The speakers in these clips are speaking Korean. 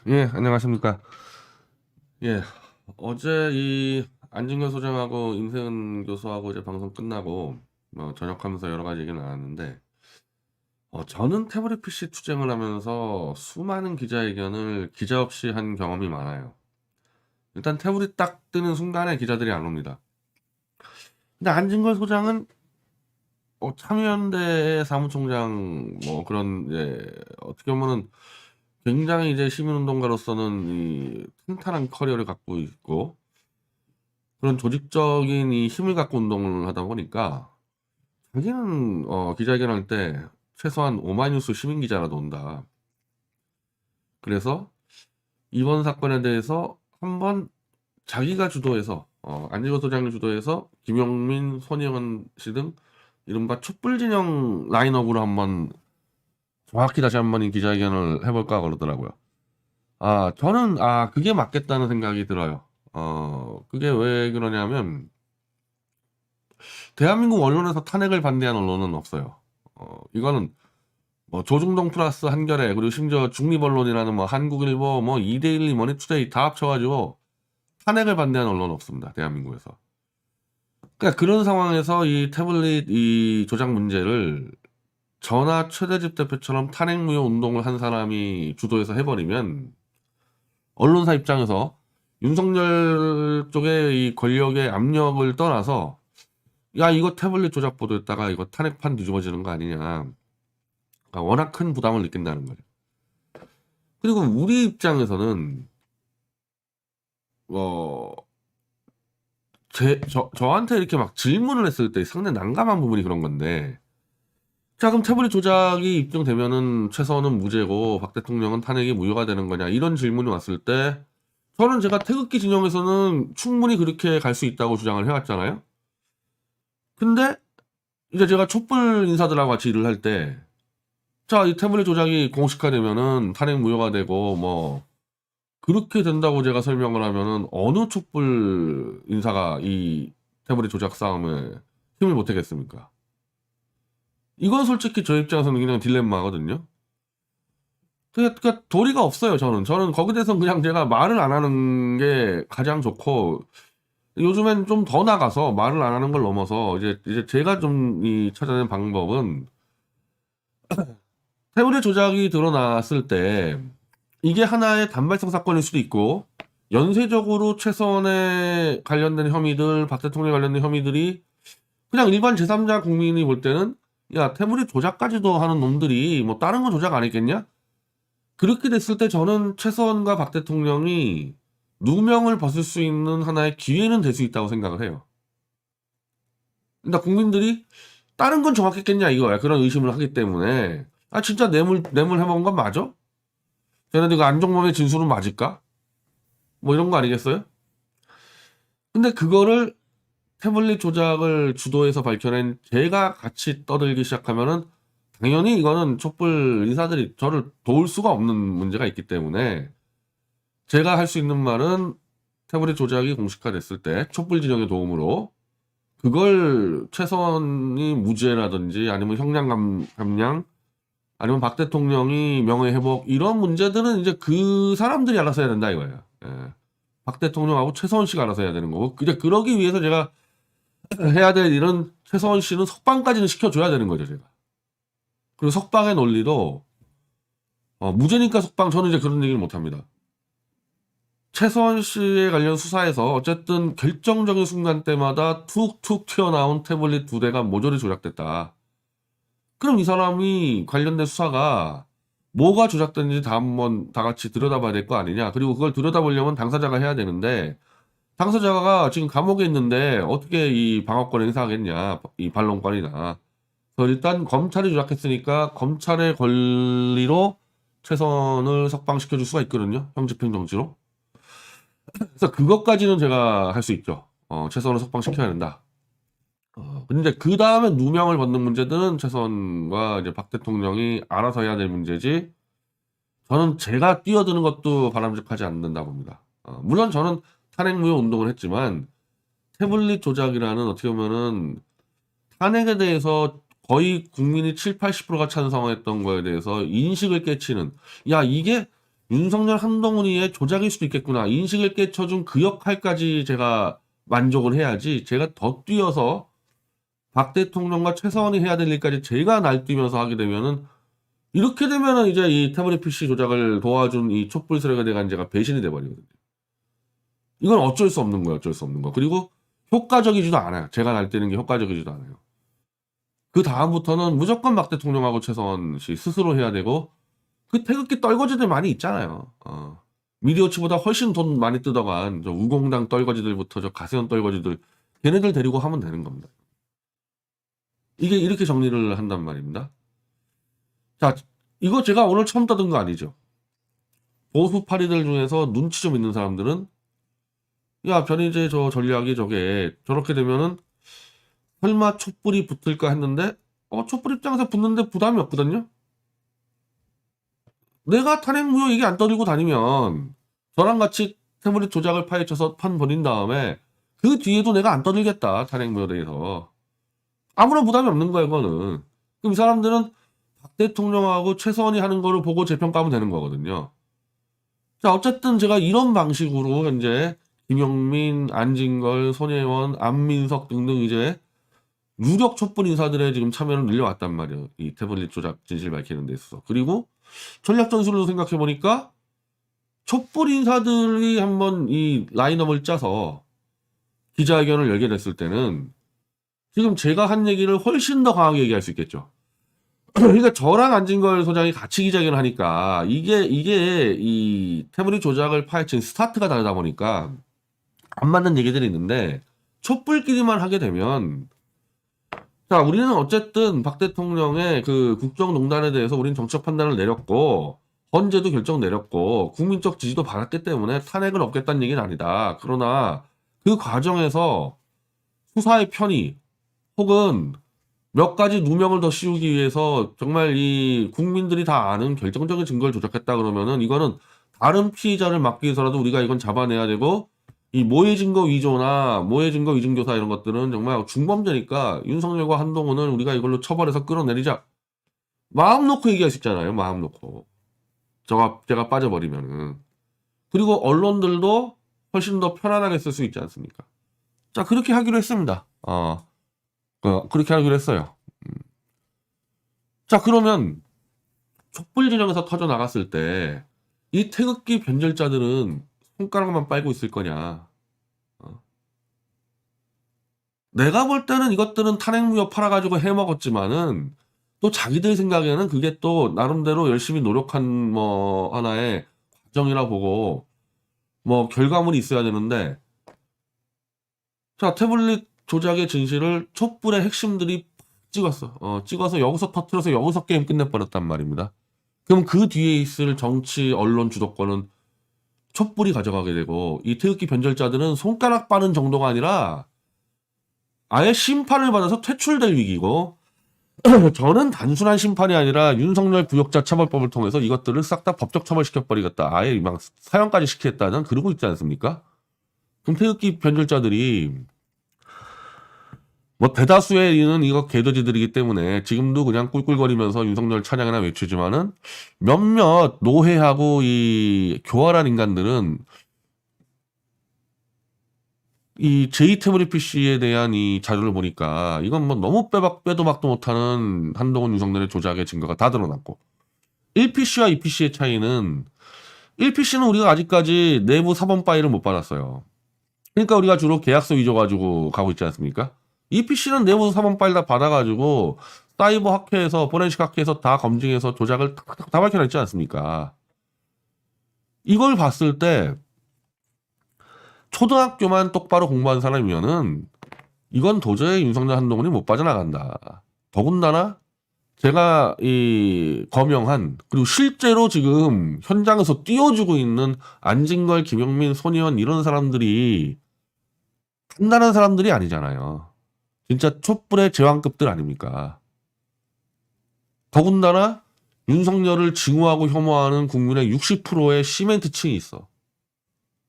예, 안녕하십니까. 예, 어제 이 안진걸 소장하고 임세은 교수하고 이제 방송 끝나고 저녁하면서 여러 가지 얘기 나눴는데, 저는 태블릿 PC 투쟁을 하면서 수많은 기자회견을 기자 없이 한 경험이 많아요. 일단 태블릿 딱 뜨는 순간에 기자들이 안 옵니다. 근데 안진걸 소장은 참여연대 사무총장 뭐 그런 이제 어떻게 보면은 굉장히 이제 시민운동가로서는 이 탄탄한 커리어를 갖고 있고 그런 조직적인 이 힘을 갖고 운동을 하다 보니까 자기는 기자회견할 때 최소한 오마이뉴스 시민 기자라도 온다. 그래서 이번 사건에 대해서 한번 자기가 주도해서 안진걸 소장이 주도해서 김용민, 손혜원 씨 등 이른바 촛불 진영 라인업으로 한번 정확히 다시 한번 이 기자회견을 해볼까 그러더라고요. 저는 그게 맞겠다는 생각이 들어요. 그게 왜 그러냐면 대한민국 언론에서 탄핵을 반대한 언론은 없어요. 이거는 뭐 조중동 플러스 한겨레 그리고 심지어 중립언론이라는 뭐 한국일보 뭐 이데일리 머니투데이 다 합쳐가지고 탄핵을 반대한 언론은 없습니다. 대한민국에서. 그러니까 그런 상황에서 이 태블릿 이 조작 문제를 전하 최대집 대표처럼 탄핵 무효 운동을 한 사람이 주도해서 해버리면 언론사 입장에서 윤석열 쪽의 이 권력의 압력을 떠나서 야 이거 태블릿 조작 보도했다가 이거 탄핵판 뒤집어지는 거 아니냐. 그러니까 워낙 큰 부담을 느낀다는 거죠. 그리고 우리 입장에서는 어 저한테 이렇게 막 질문을 했을 때 상당히 난감한 부분이 그런 건데, 자 그럼 태블릿 조작이 입증되면은 최서원은 무죄고 박 대통령은 탄핵이 무효가 되는 거냐 이런 질문이 왔을 때 저는 제가 태극기 진영에서는 충분히 그렇게 갈 수 있다고 주장을 해왔잖아요. 근데 이제 제가 촛불 인사들하고 같이 일을 할 때, 자, 이 태블릿 조작이 공식화되면은 탄핵 무효가 되고 뭐 그렇게 된다고 제가 설명을 하면은 어느 촛불 인사가 이 태블릿 조작 싸움에 힘을 보태겠습니까? 이건 솔직히 저 입장에서는 그냥 딜레마거든요. 그러니까 도리가 없어요. 저는 거기에 대해서는 그냥 제가 말을 안 하는 게 가장 좋고, 요즘엔 좀 더 나가서 말을 안 하는 걸 넘어서 이제 제가 좀 이 찾아낸 방법은, 태블릿 조작이 드러났을 때 이게 하나의 단발성 사건일 수도 있고 연쇄적으로 최선에 관련된 혐의들, 박 대통령에 관련된 혐의들이 그냥 일반 제3자 국민이 볼 때는 야 태블릿 조작까지도 하는 놈들이 뭐 다른 건 조작 안 했겠냐? 그렇게 됐을 때 저는 최선과 박 대통령이 누명을 벗을 수 있는 하나의 기회는 될 수 있다고 생각을 해요. 그러니까 국민들이 다른 건 정확했겠냐 이거야. 그런 의심을 하기 때문에 진짜 뇌물 해먹은 건 맞아? 쟤네들 그 안종범의 진술은 맞을까? 뭐 이런 거 아니겠어요? 근데 그거를 태블릿 조작을 주도해서 밝혀낸 제가 같이 떠들기 시작하면은 당연히 이거는 촛불 인사들이 저를 도울 수가 없는 문제가 있기 때문에 제가 할 수 있는 말은 태블릿 조작이 공식화됐을 때 촛불 진영의 도움으로 그걸 최선이 무죄라든지 아니면 형량 감량 아니면 박 대통령이 명예회복 이런 문제들은 이제 그 사람들이 알아서 해야 된다 이거예요. 예. 박 대통령하고 최서원 씨가 알아서 해야 되는 거고 이제 그러기 위해서 제가 해야 될 일은 최서원 씨는 석방까지는 시켜줘야 되는 거죠 제가. 그리고 석방의 논리도 무죄니까 석방 저는 이제 그런 얘기를 못합니다. 최서원 씨에 관련 수사에서 어쨌든 결정적인 순간 때마다 툭툭 튀어나온 태블릿 2대가 모조리 조작됐다. 그럼 이 사람이 관련된 수사가 뭐가 조작됐는지 다 한번 다 같이 들여다봐야 될 거 아니냐. 그리고 그걸 들여다보려면 당사자가 해야 되는데 당사자가 지금 감옥에 있는데 어떻게 이 방어권 행사하겠냐. 이 반론권이나. 그래서 일단 검찰이 조작했으니까 검찰의 권리로 최선을 석방시켜 줄 수가 있거든요. 형집행정지로. 그래서 그것까지는 제가 할 수 있죠. 최선을 석방시켜야 된다. 근데 그 다음에 누명을 벗는 문제들은 최선과 이제 박 대통령이 알아서 해야 될 문제지, 저는 제가 뛰어드는 것도 바람직하지 않는다 봅니다. 물론 저는 탄핵무효 운동을 했지만, 태블릿 조작이라는 어떻게 보면은 탄핵에 대해서 거의 국민이 7, 80%가 찬성했던 거에 대해서 인식을 깨치는, 야, 이게 윤석열 한동훈이의 조작일 수도 있겠구나. 인식을 깨쳐준 그 역할까지 제가 만족을 해야지. 제가 더 뛰어서 박 대통령과 최서원이 해야 될 일까지 제가 날뛰면서 하게 되면은 이렇게 되면은 이제 이 태블릿 PC 조작을 도와준 이 촛불 세력에 대한 제가 배신이 돼버리거든요. 이건 어쩔 수 없는 거예요. 어쩔 수 없는 거. 그리고 효과적이지도 않아요. 제가 날뛰는 게 효과적이지도 않아요. 그 다음부터는 무조건 박 대통령하고 최서원 씨 스스로 해야 되고 그 태극기 떨거지들 많이 있잖아요. 미디어치보다 훨씬 돈 많이 뜯어간 저 우공당 떨거지들부터 저 가세현 떨거지들 걔네들 데리고 하면 되는 겁니다. 이게 이렇게 정리를 한단 말입니다. 자, 이거 제가 오늘 처음 떠든 거 아니죠. 보수파리들 중에서 눈치 좀 있는 사람들은 야, 변희재 저 전략이 저게 저렇게 되면은 설마 촛불이 붙을까 했는데 촛불 입장에서 붙는데 부담이 없거든요. 내가 탄핵무효 얘기 안 떠들고 다니면 저랑 같이 태블릿 조작을 파헤쳐서 판 버린 다음에 그 뒤에도 내가 안 떠들겠다. 탄핵무효에 대해서. 아무런 부담이 없는 거예요. 그거는. 그럼 이 사람들은 박 대통령하고 최서원이 하는 거를 보고 재평가하면 되는 거거든요. 자, 어쨌든 제가 이런 방식으로 현재 김용민, 안진걸, 손혜원, 안민석 등등 이제 유력 촛불 인사들의 지금 참여를 늘려왔단 말이에요. 이 태블릿 조작 진실 밝히는 데 있어서. 그리고 전략 전술로 생각해 보니까 촛불 인사들이 한번 이 라인업을 짜서 기자회견을 열게 됐을 때는 지금 제가 한 얘기를 훨씬 더 강하게 얘기할 수 있겠죠. 그러니까 저랑 안진걸 소장이 같이 기자회견을 하니까 이게 이 태블릿 조작을 파헤친 스타트가 다르다 보니까 안 맞는 얘기들이 있는데 촛불끼리만 하게 되면 자, 우리는 어쨌든 박 대통령의 그 국정농단에 대해서 우리는 정책 판단을 내렸고 헌재도 결정 내렸고 국민적 지지도 받았기 때문에 탄핵은 없겠다는 얘기는 아니다. 그러나 그 과정에서 수사의 편의 혹은 몇 가지 누명을 더 씌우기 위해서 정말 이 국민들이 다 아는 결정적인 증거를 조작했다 그러면은 이거는 다른 피의자를 막기 위해서라도 우리가 이건 잡아내야 되고 이 모해 증거 위조나 모해 증거 위증교사 이런 것들은 정말 중범죄니까 윤석열과 한동훈은 우리가 이걸로 처벌해서 끌어내리자. 마음 놓고 얘기할 수 있잖아요. 마음 놓고. 제가 빠져버리면은. 그리고 언론들도 훨씬 더 편안하게 쓸 수 있지 않습니까? 자, 그렇게 하기로 했습니다. 그렇게 하기로 했어요. 자, 그러면 촛불 진영에서 터져 나갔을 때 이 태극기 변절자들은 손가락만 빨고 있을 거냐. 내가 볼 때는 이것들은 탄핵무효 팔아가지고 해먹었지만은 또 자기들 생각에는 그게 또 나름대로 열심히 노력한 뭐 하나의 과정이라 보고 뭐 결과물이 있어야 되는데 자, 태블릿 조작의 진실을 촛불의 핵심들이 찍어서 여기서 터트려서 여기서 게임 끝내버렸단 말입니다. 그럼 그 뒤에 있을 정치 언론 주도권은 촛불이 가져가게 되고 이 태극기 변절자들은 손가락 빠는 정도가 아니라 아예 심판을 받아서 퇴출될 위기고 저는 단순한 심판이 아니라 윤석열 부역자 처벌법을 통해서 이것들을 싹 다 법적 처벌시켜버리겠다. 아예 막 사형까지 시키겠다는 그러고 있지 않습니까? 그럼 태극기 변절자들이 뭐 대다수의 이는 이거 개돼지들이기 때문에 지금도 그냥 꿀꿀거리면서 윤석열 찬양이나 외치지만은 몇몇 노회하고 이 교활한 인간들은 이 j 태블릿 PC에 대한 이 자료를 보니까 이건 뭐 너무 빼도 박도 못하는 한동훈 윤석열의 조작의 증거가 다 드러났고 1PC와 2PC의 차이는 1PC는 우리가 아직까지 내부 사본 파일을 못 받았어요. 그러니까 우리가 주로 계약서 위조 가지고 가고 있지 않습니까? 2PC는 내부 사본 파일 다 받아가지고 사이버 학회에서 포렌식 학회에서 다 검증해서 조작을 다 밝혀냈지 않습니까? 이걸 봤을 때 초등학교만 똑바로 공부한 사람이면은 이건 도저히 윤석열 한동훈이 못 빠져나간다. 더군다나 제가 이 거명한 그리고 실제로 지금 현장에서 띄워주고 있는 안진걸, 김용민, 손혜원 이런 사람들이 간단한 사람들이 아니잖아요. 진짜 촛불의 제왕급들 아닙니까? 더군다나 윤석열을 증오하고 혐오하는 국민의 60%의 시멘트층이 있어.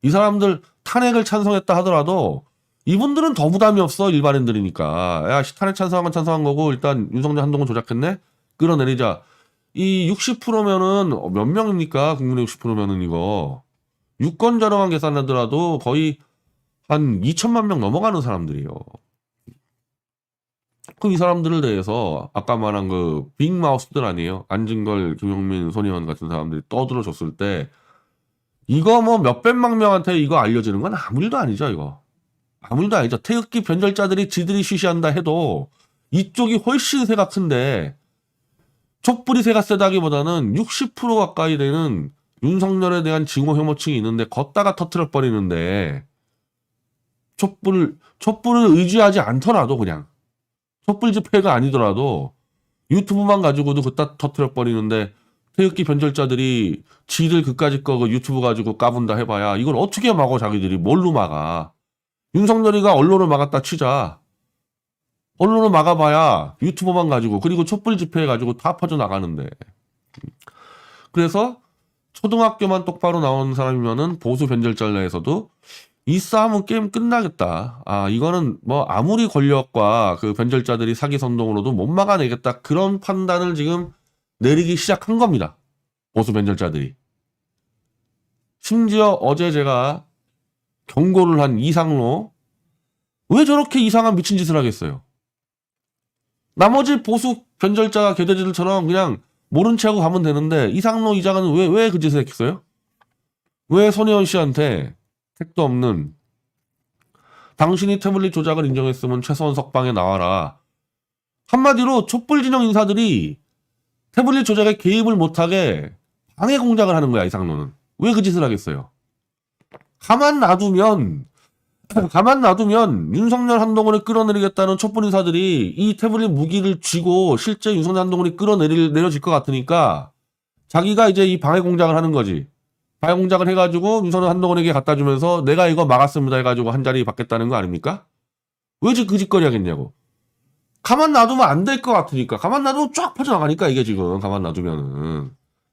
이 사람들 탄핵을 찬성했다 하더라도 이분들은 더 부담이 없어. 일반인들이니까. 야, 탄핵 찬성한 건 찬성한 거고 일단 윤석열 한동훈 조작했네? 끌어내리자. 이 60%면은 몇 명입니까? 국민의 60%면은 이거. 유권 자료만 계산하더라도 거의 한 2천만 명 넘어가는 사람들이에요. 그럼 이 사람들을 대해서 아까 말한 그 빅마우스들 아니에요? 안진걸, 김용민, 손희원 같은 사람들이 떠들어줬을 때 이거 뭐 몇백만 명한테 이거 알려지는 건 아무 일도 아니죠, 이거. 아무 일도 아니죠. 태극기 변절자들이 지들이 쉬쉬한다 해도 이쪽이 훨씬 새가 큰데 촛불이 새가 세다기보다는 60% 가까이 되는 윤석열에 대한 징후 혐오층이 있는데 걷다가 터트려 버리는데 촛불을 의지하지 않더라도 그냥 촛불 집회가 아니더라도 유튜브만 가지고도 그따 터트려 버리는데 태극기 변절자들이 지들 그까짓 거 그 유튜브 가지고 까분다 해봐야 이걸 어떻게 막어 자기들이 뭘로 막아. 윤석열이가 언론을 막았다 치자. 언론을 막아봐야 유튜버만 가지고 그리고 촛불 집회 가지고 다 퍼져나가는데. 그래서 초등학교만 똑바로 나온 사람이면은 보수 변절자 내에서도 이 싸움은 게임 끝나겠다. 아, 이거는 뭐 아무리 권력과 그 변절자들이 사기 선동으로도 못 막아내겠다. 그런 판단을 지금 내리기 시작한 겁니다. 보수 변절자들이. 심지어 어제 제가 경고를 한 이상로 왜 저렇게 이상한 미친 짓을 하겠어요? 나머지 보수 변절자 개돼지들처럼 그냥 모른 체하고 가면 되는데 이상로 이장은 왜 그 짓을 했겠어요? 왜 손혜원 씨한테 택도 없는 당신이 태블릿 조작을 인정했으면 최소한 석방에 나와라. 한마디로 촛불 진영 인사들이 태블릿 조작에 개입을 못하게 방해 공작을 하는 거야, 이상로는. 왜 그 짓을 하겠어요? 가만 놔두면 윤석열 한동훈을 끌어내리겠다는 촛불 인사들이 이 태블릿 무기를 쥐고 실제 윤석열 한동훈이 끌어내려질 것 같으니까 자기가 이제 이 방해 공작을 하는 거지. 방해 공작을 해가지고 윤석열 한동훈에게 갖다 주면서 내가 이거 막았습니다 해가지고 한 자리 받겠다는 거 아닙니까? 왜 그 짓거리 하겠냐고. 가만 놔두면 안 될 것 같으니까. 가만 놔두면 쫙 퍼져나가니까 이게 지금 가만 놔두면은.